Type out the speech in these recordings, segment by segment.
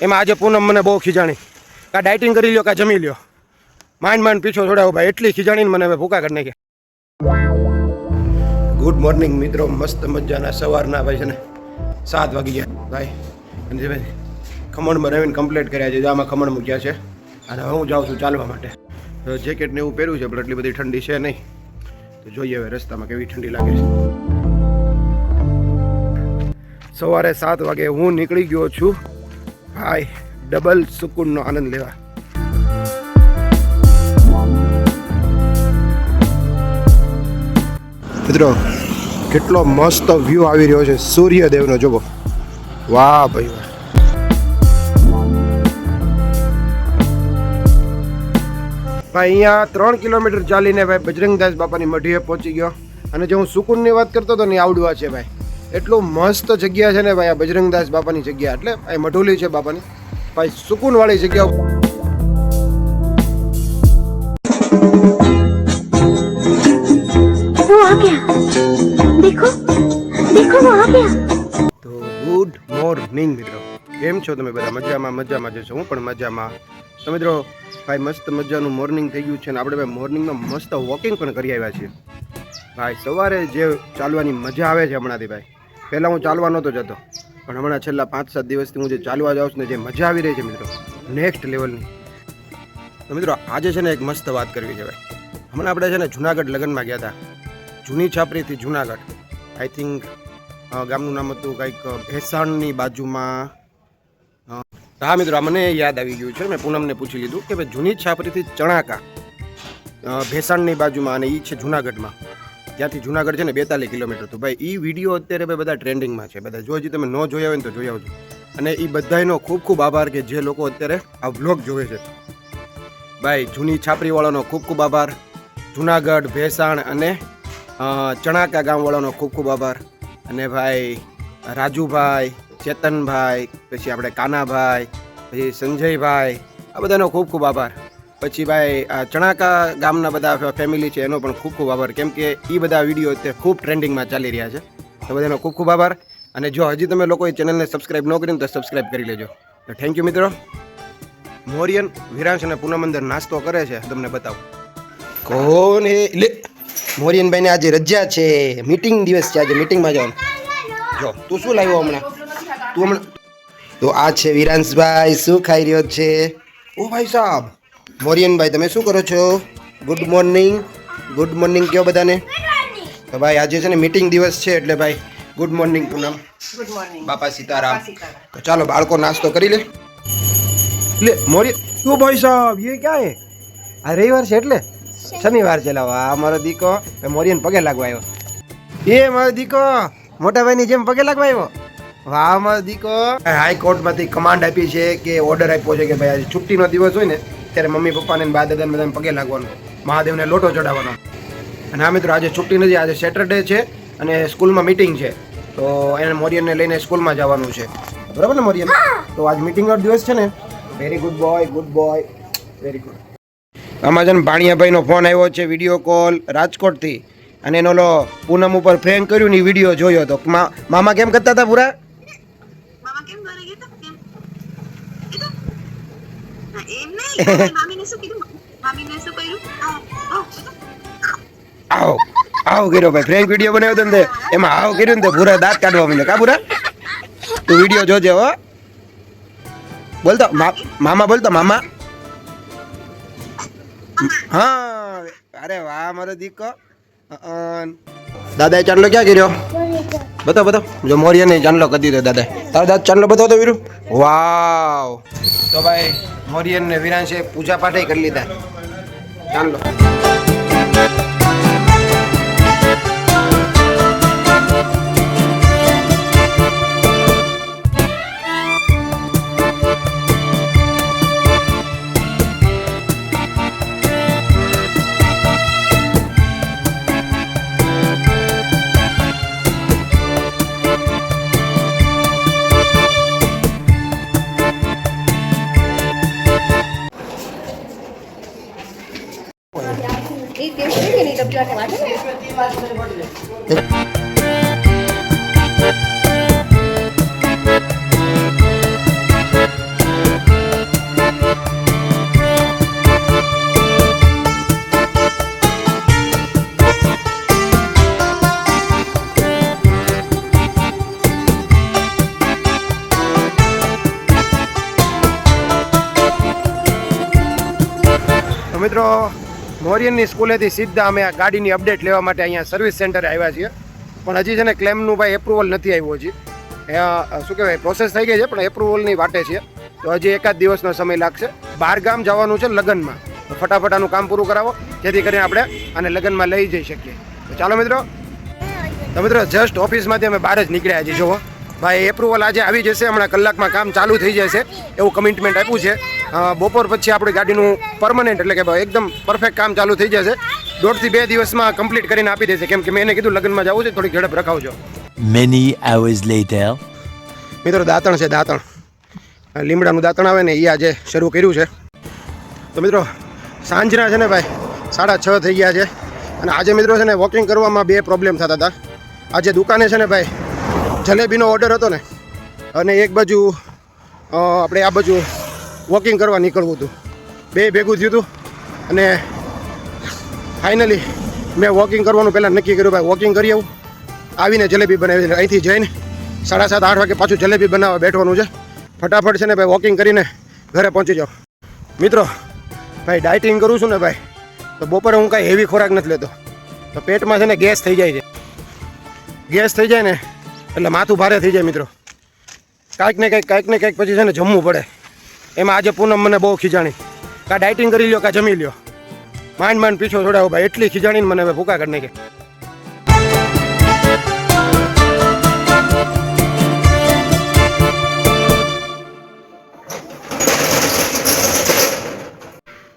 એમાં આજે પૂનમ મને બહુ ખીજાણી, કાં ડાયટિંગ કરી લ્યો કાં જમી લ્યો, માંડ પીછો છોડાવો ભાઈ, એટલી ખીજાણીને મને હવે ભૂકા કરી નાખે. ગુડ મોર્નિંગ મિત્રો, મસ્ત મજાના સવારના ભાઈ છે ને 7 વાગી ગયા ભાઈ. અને ભાઈ ખમણ બનાવીને કમ્પ્લીટ કર્યા છે, આમાં ખમણ મૂક્યા છે અને હું જાઉં છું ચાલવા માટે. જેકેટ ને એવું પહેર્યું છે પણ એટલી બધી ઠંડી છે નહીં, તો જોઈએ હવે રસ્તામાં કેવી ઠંડી લાગે છે. સવારે 7 વાગે હું નીકળી ગયો છું ભાઈ ડબલ સુકૂનનો આનંદ લેવા. મિત્રો કેટલો મસ્ત વ્યૂ આવી રહ્યો છે સૂર્યદેવનો, જોવો, વાહ ભાઈ વાહ. ભાઈ અહીંયા 3 કિલોમીટર ચાલીને ભાઈ બજરંગદાસ બાપાની મઢીએ પહોંચી ગયો. અને જે હું સુકૂનની વાત કરતો હતો ને આવડવા છે ભાઈ, એટલું મસ્ત જગ્યા છે ને ભાઈ આ બજરંગદાસ બાપાની જગ્યા, એટલે આ મઢોલી છે બાપાની ભાઈ, સુકૂન વાળી જગ્યા. તો ગુડ મોર્નિંગ મિત્રો, કેમ છો તમે બધા? મજામાં જશો, હું પણ મજામાં. તો મિત્રો ભાઈ મસ્ત મજાનું મોર્નિંગ થઈ ગયું છે ને આપણે ભાઈ મોર્નિંગમાં મસ્ત વોકિંગ પણ કરી આવ્યા છીએ ભાઈ. સવારે જે ચાલવાની મજા આવે છે હમણાંથી ભાઈ, પહેલાં હું ચાલવા નહોતો જતો પણ હમણાં છેલ્લા 5-7 દિવસથી હું જે ચાલવા જાઉં છું ને જે મજા આવી રહી છે મિત્રો, નેક્સ્ટ લેવલની. તો મિત્રો આજે છે ને એક મસ્ત વાત કરવી છે ભાઈ. હમણાં આપણે છે ને જુનાગઢ લગ્નમાં ગયા હતા, જૂની છાપરીથી જુનાગઢ. આઈ થિંક ગામનું નામ હતું કંઈક ભેસાણની બાજુમાં. હા મિત્રો મને યાદ આવી ગયું છે, મેં પૂનમને પૂછી લીધું કે ભાઈ જૂની છાપરીથી ચણાકા ભેસાણની બાજુમાં, અને એ છે જુનાગઢમાં. ત્યાંથી જુનાગઢ છે ને 42 કિલોમીટર. તો ભાઈ એ વિડીયો અત્યારે ભાઈ બધા ટ્રેન્ડિંગમાં છે, બધા જો હજી તમે ન જોયા હોય ને તો જોઈ આવજો. અને એ બધાનો ખૂબ ખૂબ આભાર કે જે લોકો અત્યારે આ વ્લોગ જોવે છે ભાઈ. જૂની છાપરીવાળાનો ખૂબ ખૂબ આભાર, જુનાગઢ ભેસાણ અને ચણાકા ગામવાળાનો ખૂબ ખૂબ આભાર. અને ભાઈ રાજુભાઈ, ચેતનભાઈ, પછી આપણે કાનાભાઈ, પછી સંજયભાઈ, આ બધાનો ખૂબ ખૂબ આભાર. પછી ભાઈ આ ચણાકા ગામના બધા ફેમિલી છે એનો પણ ખૂબ ખૂબ આભાર, કેમ કે એ બધા વિડીયો અત્યારે ખૂબ ટ્રેન્ડિંગમાં ચાલી રહ્યા છે. તો બધાનો ખૂબ ખૂબ આભાર. અને જો હજી તમે લોકોએ ચેનલને સબસ્ક્રાઈબ ન કરીને તો સબસ્ક્રાઈબ કરી લેજો. તો થેન્ક યુ મિત્રો. મોરિયન, વિરાંશ અને પૂનમ અંદર નાસ્તો કરે છે, તમને બતાવું. કોણ હે? લે મોરિયનભાઈને આજે રજા છે, મીટિંગ દિવસ છે આજે, મીટિંગમાં જવાનું. જો તું શું લાવ્યો હમણાં? તો આ છે વિરાંશભાઈ, શું ખાઈ રહ્યો છે? ઓ ભાઈ સાહેબ, મોરિયનભાઈ તમે શું કરો છો? ગુડ મોર્નિંગ, ગુડ મોર્નિંગ કયો બધાને. તો ભાઈ આજે છે ને મીટિંગ દિવસ છે એટલે ભાઈ ગુડ મોર્નિંગ પૂનમ. ગુડ મોર્નિંગ બાપા સીતારામ. તો ચાલો બાળકો નાસ્તો કરી લે. લે મોરિયન, ઓ ભાઈ સાહેબ ये क्या है? આ રવિવાર છે એટલે શનિવાર છે. લાવા મારો દીકો મોરિયન પગે લાગવા આવ્યો. એ મારો દીકો મોટા ભાઈની જેમ પગે લાગવા આવ્યો. વાહ મારો દીકો. હાઈકોર્ટમાંથી કમાન્ડ આપી છે કે ઓર્ડર આપ્યો છે કે ભાઈ આજે છુટ્ટીનો દિવસ હોય ને ત્યારે મમ્મી પપ્પાને બા દાદાને બધાને પગે લાગવાનું, મહાદેવને લોટો ચડાવવાનો. અને આ મિત્રો આજે છુટ્ટી નથી, આજે સેટરડે છે અને સ્કૂલમાં મીટિંગ છે, તો એને મોરિયનને લઈને સ્કૂલમાં જવાનું છે, બરાબર ને મોરિયન? તો આજ મીટિંગનો દિવસ છે ને. Very good boy, good boy, very good. આમાં છે ને ભાણિયાભાઈનો ફોન આવ્યો છે, વિડીયો કોલ રાજકોટથી, અને એનો લો પૂનમ ઉપર ફ્રેન્ક કર્યું ને વિડીયો જોયો તો. મામા કેમ કરતા હતા પૂરા? આવો આવો કર્યો ભાઈ, ફ્રેન્ક વિડીયો બનાવ્યો હતો ને એમાં આવો કર્યું ને પૂરા દાંત કાઢવા માંડ્યો. કા પૂરા તું વિડીયો જોજે હો. બોલતો મામા, બોલતો મામા. હા અરે વાહ મારો દીકો. દાદાએ ચાંદલો ક્યાં કર્યો? બતાવો. જો મોરિયને ચાંદલો કરી દીધો દાદા. તારો દાદા ચાંદલો બતાવો તો વીરુ. વાવ. તો ભાઈ મોરિયન ને વિરાંશે પૂજા પાઠ કરી લીધા. ચાંદલો મિત્રો મોરિયનની સ્કૂલેથી સીધા અમે આ ગાડીની અપડેટ લેવા માટે અહીંયા સર્વિસ સેન્ટરે આવ્યા છીએ, પણ હજી છે ને ક્લેમનું ભાઈ એપ્રુવલ નથી આવ્યું હજી. શું કહેવાય, પ્રોસેસ થઈ ગઈ છે પણ એપ્રુવલની વાટે છે, તો હજી એકાદ દિવસનો સમય લાગશે. બહાર ગામ જવાનું છે લગ્નમાં, તો ફટાફટ આનું કામ પૂરું કરાવો જેથી કરીને આપણે આને લગ્નમાં લઈ જઈ શકીએ. તો ચાલો મિત્રો. તો મિત્રો જસ્ટ ઓફિસમાંથી અમે બહાર જ નીકળ્યા છીએ. જુઓ ભાઈ, એપ્રુવલ આજે આવી જશે, હમણાં કલાકમાં કામ ચાલુ થઈ જશે એવું કમિટમેન્ટ આપ્યું છે. બપોર પછી આપણી ગાડીનું પરમનન્ટ એટલે કે એકદમ પરફેક્ટ કામ ચાલુ થઈ જશે. 1.5 થી 2 દિવસમાં કમ્પ્લીટ કરીને આપી દેશે, કેમ કે મેં એને કીધું લગ્નમાં જવું છે, થોડીક ઝડપ રખાવજો. Many hours later. મિત્રો દાંતણ છે, દાંતણ લીમડાનું દાંતણ આવે ને એ આજે શરૂ કર્યું છે. તો મિત્રો સાંજના છે ને ભાઈ 6:30 થઈ ગયા છે, અને આજે મિત્રો છે ને વોકિંગ કરવામાં 2 પ્રોબ્લેમ થતા હતા. આજે દુકાને છે ને ભાઈ જલેબીનો ઓર્ડર હતો ને, અને એક બાજુ આપણે આ બાજુ વોકિંગ કરવા નીકળવું હતું, 2 ભેગું થયું હતું. અને ફાઇનલી મેં વોકિંગ કરવાનું પહેલાં નક્કી કર્યું, ભાઈ વોકિંગ કરી આવું, આવીને જલેબી બનાવી. અહીંથી જઈને 7:30 8 વાગે પાછું જલેબી બનાવવા બેઠવાનું છે. ફટાફટ છે ને ભાઈ વોકિંગ કરીને ઘરે પહોંચી જાઓ. મિત્રો ભાઈ ડાયટિંગ કરું છું ને ભાઈ, તો બપોરે હું કાંઈ હેવી ખોરાક નથી લેતો, તો પેટમાં છે ને ગેસ થઈ જાય છે. ગેસ થઈ જાય ને એટલે માથું ભારે થઈ જાય. મિત્રો કાંઈક ને કંઈક પછી છે ને જમવું પડે. એમાં આજે પૂનમ મને બહુ ખીજાણી, કાં ડાયટિંગ કરી લ્યો કાં જમી લ્યો. માંડ પીછો છોડાવો ભાઈ, એટલી ખીજાણીને મને હવે ભૂકા કરી નાખે.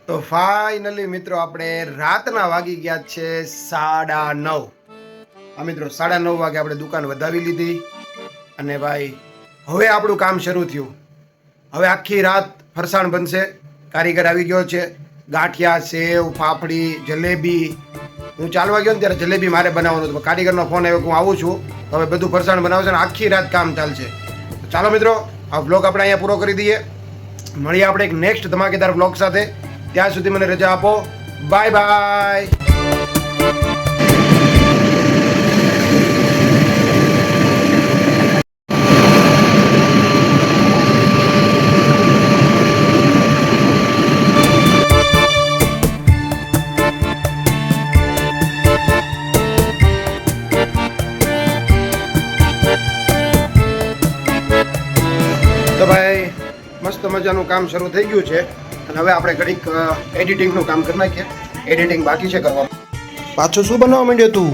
તો ફાઇનલી મિત્રો આપણે રાતના વાગી ગયા છે 9:30. હા મિત્રો 9:30 વાગે આપણે દુકાન વધાવી લીધી, અને ભાઈ હવે આપણું કામ શરૂ થયું. હવે આખી રાત ફરસાણ બનશે. કારીગર આવી ગયો છે. ગાંઠિયા, સેવ, ફાફડી, જલેબી. હું ચાલવા ગયો ને ત્યારે જલેબી મારે બનાવવાનું હતું, કારીગરનો ફોન આવ્યો કે હું આવું છું, તો હવે બધું ફરસાણ બનાવશે ને આખી રાત કામ ચાલશે. તો ચાલો મિત્રો આ વ્લોગ આપણે અહીંયા પૂરો કરી દઈએ. મળીએ આપણે એક નેક્સ્ટ ધમાકેદાર વ્લોગ સાથે. ત્યાં સુધી મને રજા આપો. Bye bye. તો ભાઈ મસ્ત મજાનું કામ શરૂ થઈ ગયું છે, અને હવે આપણે ઘડીક એડિટિંગનું કામ કરી નાખીએ. એડિટિંગ બાકી છે કરવા. પાછું શું બનાવવા માંડ્યો તું?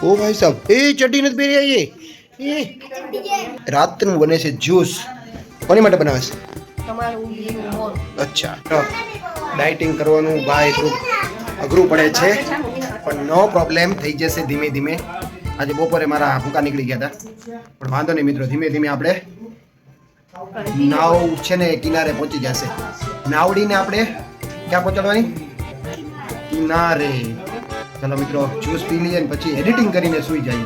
ઓ ભાઈ સાહેબ, એ ચટણી નથી પહેરી આવી. એ રાતનું બને છે જ્યુસ. કોની માટે બનાવે છે? અચ્છા, ડાયટિંગ કરવાનું ભાઈ થોડું અઘરું પડે છે, પણ નો પ્રોબ્લેમ, થઈ જશે ધીમે ધીમે. આજે બપોરે મારા ભૂકા નીકળી ગયા હતા, પણ વાંધો નહીં મિત્રો, ધીમે ધીમે આપણે નાવ છે ને કિનારે પહોંચી જશે. નાવડીને આપણે ક્યાં પહોંચાડવાની? કિનારે. ચલો મિત્રો જ્યુસ પી લઈએ ને પછી એડિટિંગ કરીને સૂઈ જઈએ.